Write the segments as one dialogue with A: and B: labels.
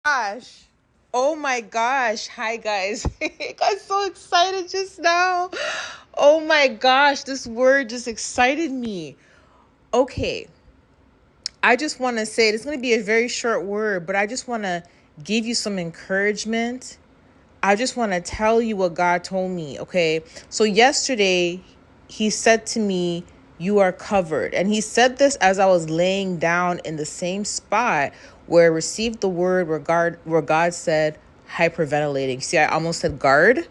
A: Gosh. Oh my gosh. Hi guys. I got so excited just now. Oh my gosh, this word just excited me. Okay. I just want to say it's going to be a very short word, but I just want to give you some encouragement. I just want to tell you what God told me, okay? So yesterday, he said to me, "You are covered." And he said this as I was laying down in the same spot where I received the word where God said hyperventilating. See, I almost said guard.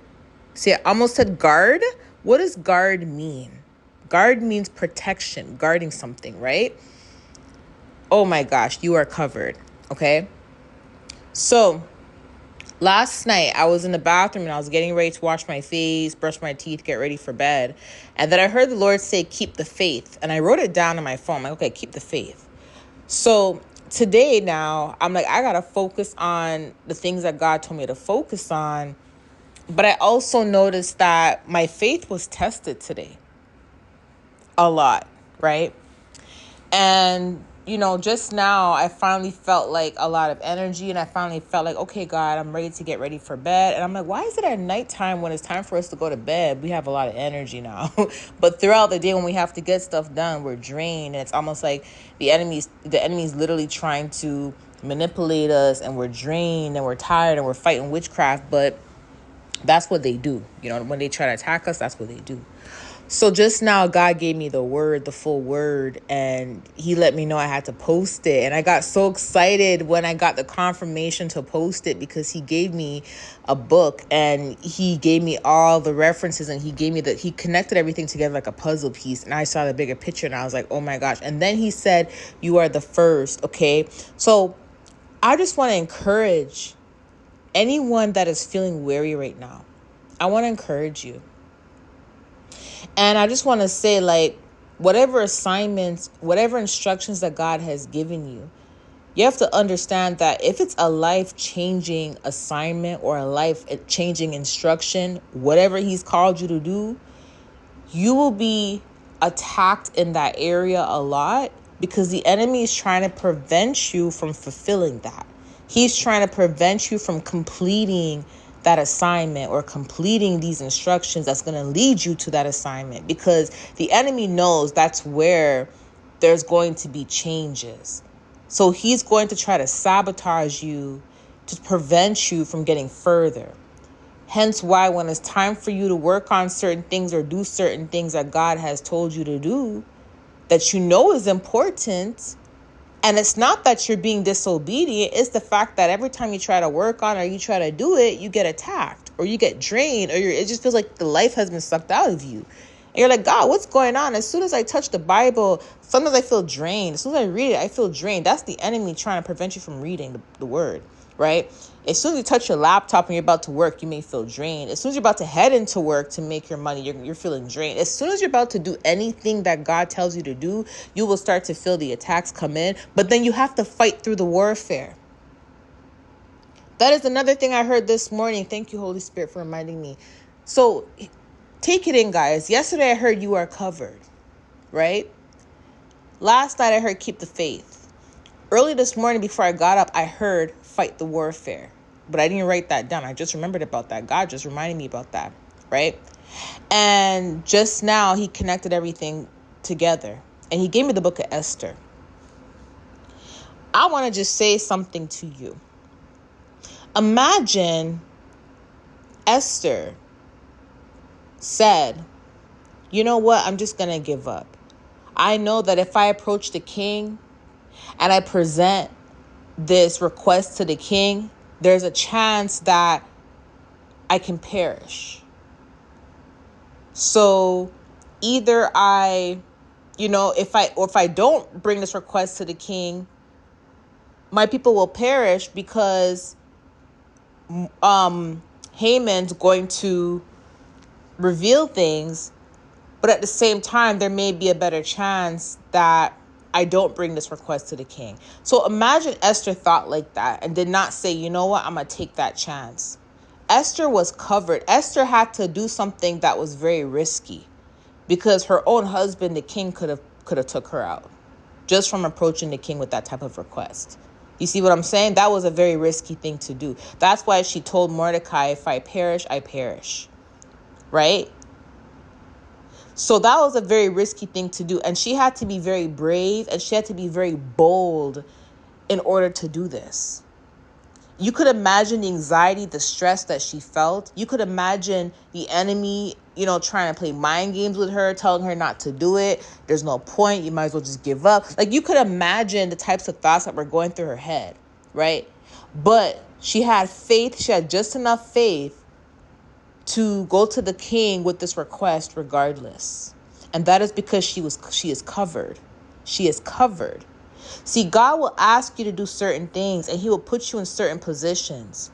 A: See, I almost said guard. What does guard mean? Guard means protection, guarding something, right? Oh my gosh, you are covered, okay? So last night, I was in the bathroom and I was getting ready to wash my face, brush my teeth, get ready for bed. And then I heard the Lord say, "Keep the faith." And I wrote it down on my phone. I'm like, okay, keep the faith. So today now, I'm like, I got to focus on the things that God told me to focus on. But I also noticed that my faith was tested today a lot, right? And, just now I finally felt like a lot of energy and I finally felt like, okay, God, I'm ready to get ready for bed. And I'm like, why is it at nighttime when it's time for us to go to bed, we have a lot of energy now? But throughout the day when we have to get stuff done, we're drained. And it's almost like the enemy's literally trying to manipulate us, and we're drained and we're tired and we're fighting witchcraft. But that's what they do. When they try to attack us, that's what they do. So just now, God gave me the word, the full word, and he let me know I had to post it. And I got so excited when I got the confirmation to post it, because he gave me a book and he gave me all the references, and he connected everything together like a puzzle piece. And I saw the bigger picture and I was like, oh my gosh. And then he said, "You are the first." Okay. So I just want to encourage anyone that is feeling weary right now. I want to encourage you. And I just want to say, like, whatever assignments, whatever instructions that God has given you, you have to understand that if it's a life-changing assignment or a life-changing instruction, whatever he's called you to do, you will be attacked in that area a lot, because the enemy is trying to prevent you from fulfilling that. He's trying to prevent you from completing that assignment or completing these instructions that's going to lead you to that assignment, because the enemy knows that's where there's going to be changes. So he's going to try to sabotage you to prevent you from getting further. Hence why when it's time for you to work on certain things or do certain things that God has told you to do, that is important, and it's not that you're being disobedient, it's the fact that every time you try to work on or you try to do it, you get attacked or you get drained, or it just feels like the life has been sucked out of you. And you're like, God, what's going on? As soon as I touch the Bible, sometimes I feel drained. As soon as I read it, I feel drained. That's the enemy trying to prevent you from reading the word, right? As soon as you touch your laptop and you're about to work, you may feel drained. As soon as you're about to head into work to make your money, you're feeling drained. As soon as you're about to do anything that God tells you to do, you will start to feel the attacks come in. But then you have to fight through the warfare. That is another thing I heard this morning. Thank you, Holy Spirit, for reminding me. So take it in, guys. Yesterday I heard you are covered, right? Last night I heard keep the faith. Early this morning before I got up, I heard fight the warfare. But I didn't write that down. I just remembered about that. God just reminded me about that, right? And just now he connected everything together. And he gave me the book of Esther. I want to just say something to you. Imagine Esther said, you know what? I'm just going to give up. I know that if I approach the king and I present this request to the king, there's a chance that I can perish. So either if I don't bring this request to the king, my people will perish, because Haman's going to reveal things, but at the same time, there may be a better chance that I don't bring this request to the king. So imagine Esther thought like that and did not say, you know what, I'm going to take that chance. Esther was covered. Esther had to do something that was very risky, because her own husband, the king, could have took her out just from approaching the king with that type of request. You see what I'm saying? That was a very risky thing to do. That's why she told Mordecai, if I perish, I perish. Right? So that was a very risky thing to do. And she had to be very brave and she had to be very bold in order to do this. You could imagine the anxiety, the stress that she felt. You could imagine the enemy, trying to play mind games with her, telling her not to do it. There's no point. You might as well just give up. Like, you could imagine the types of thoughts that were going through her head, right? But she had faith. She had just enough faith to go to the king with this request regardless. And that is because she is covered. She is covered. See, God will ask you to do certain things and he will put you in certain positions.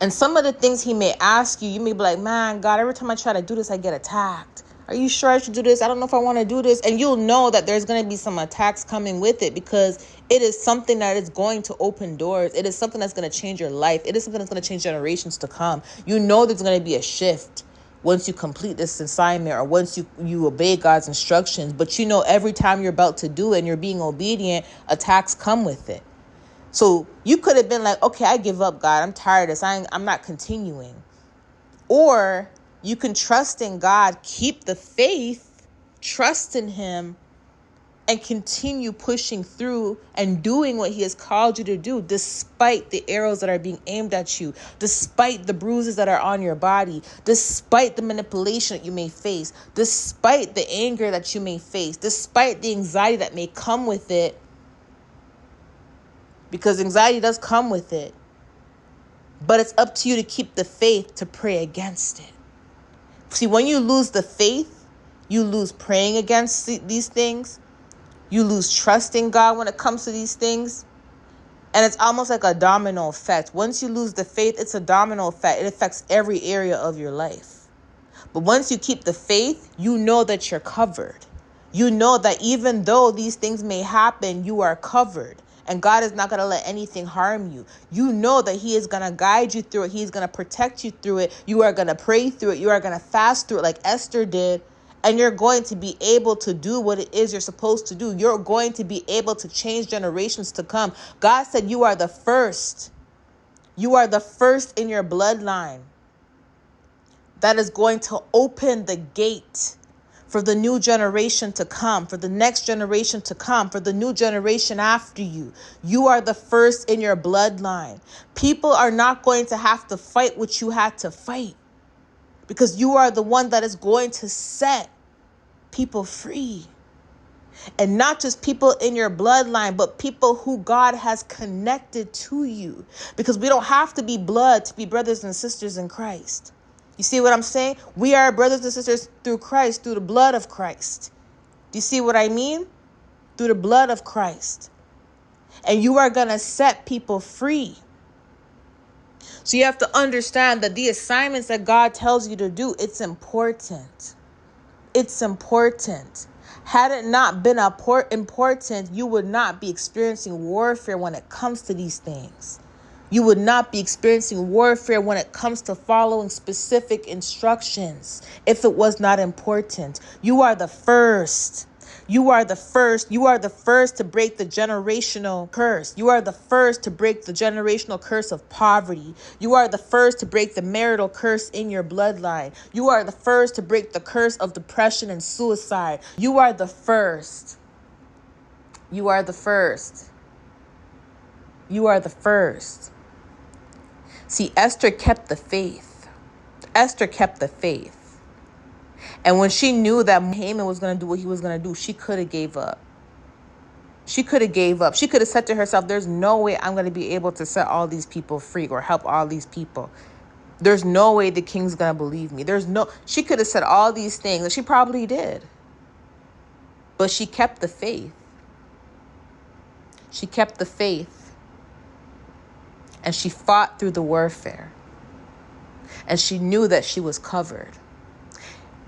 A: And some of the things he may ask you, you may be like, man, God, every time I try to do this, I get attacked. Are you sure I should do this? I don't know if I want to do this. And you'll know that there's going to be some attacks coming with it because it is something that is going to open doors. It is something that's going to change your life. It is something that's going to change generations to come. You know there's going to be a shift once you complete this assignment or once you obey God's instructions. But every time you're about to do it and you're being obedient, attacks come with it. So you could have been like, okay, I give up, God. I'm tired of this. I'm not continuing. Or you can trust in God, keep the faith, trust in him, and continue pushing through and doing what he has called you to do, despite the arrows that are being aimed at you, despite the bruises that are on your body, despite the manipulation that you may face, despite the anger that you may face, despite the anxiety that may come with it, because anxiety does come with it. But it's up to you to keep the faith to pray against it. See, when you lose the faith, you lose praying against these things. You lose trust in God when it comes to these things. And it's almost like a domino effect. Once you lose the faith, it's a domino effect. It affects every area of your life. But once you keep the faith, you know that you're covered. You know that even though these things may happen, you are covered. And God is not going to let anything harm you. You know that he is going to guide you through it. He's going to protect you through it. You are going to pray through it. You are going to fast through it like Esther did. And you're going to be able to do what it is you're supposed to do. You're going to be able to change generations to come. God said you are the first. You are the first in your bloodline that is going to open the gate for the new generation to come, for the next generation to come, for the new generation after you. You are the first in your bloodline. People are not going to have to fight what you had to fight because you are the one that is going to set people free. And not just people in your bloodline, but people who God has connected to you. Because we don't have to be blood to be brothers and sisters in Christ. You see what I'm saying? We are brothers and sisters through Christ, through the blood of Christ. Do you see what I mean? Through the blood of Christ. And you are going to set people free. So you have to understand that the assignments that God tells you to do, it's important. It's important. Had it not been important, you would not be experiencing warfare when it comes to these things. You would not be experiencing warfare when it comes to following specific instructions if it was not important. You are the first. You are the first. You are the first to break the generational curse. You are the first to break the generational curse of poverty. You are the first to break the marital curse in your bloodline. You are the first to break the curse of depression and suicide. You are the first. You are the first. You are the first. See, Esther kept the faith. Esther kept the faith. And when she knew that Haman was going to do what he was going to do, she could have gave up. She could have gave up. She could have said to herself, there's no way I'm going to be able to set all these people free or help all these people. There's no way the king's going to believe me. She could have said all these things, and she probably did. But she kept the faith. She kept the faith. And she fought through the warfare. And she knew that she was covered.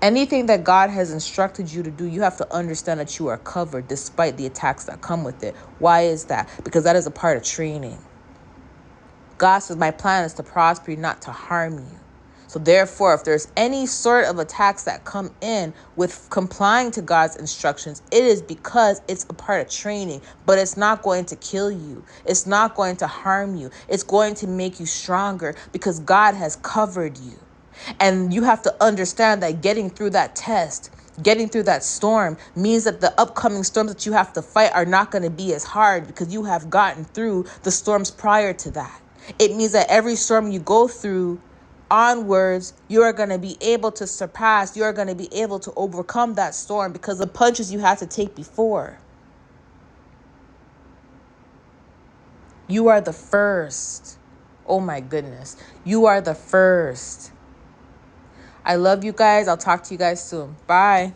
A: Anything that God has instructed you to do, you have to understand that you are covered despite the attacks that come with it. Why is that? Because that is a part of training. God says, my plan is to prosper you, not to harm you. So therefore, if there's any sort of attacks that come in with complying to God's instructions, it is because it's a part of training, but it's not going to kill you. It's not going to harm you. It's going to make you stronger because God has covered you. And you have to understand that getting through that test, getting through that storm means that the upcoming storms that you have to fight are not going to be as hard because you have gotten through the storms prior to that. It means that every storm you go through onwards, you are going to be able to surpass, you are going to be able to overcome that storm because of the punches you had to take before. You are the first. Oh my goodness. You are the first. I love you guys. I'll talk to you guys soon. Bye.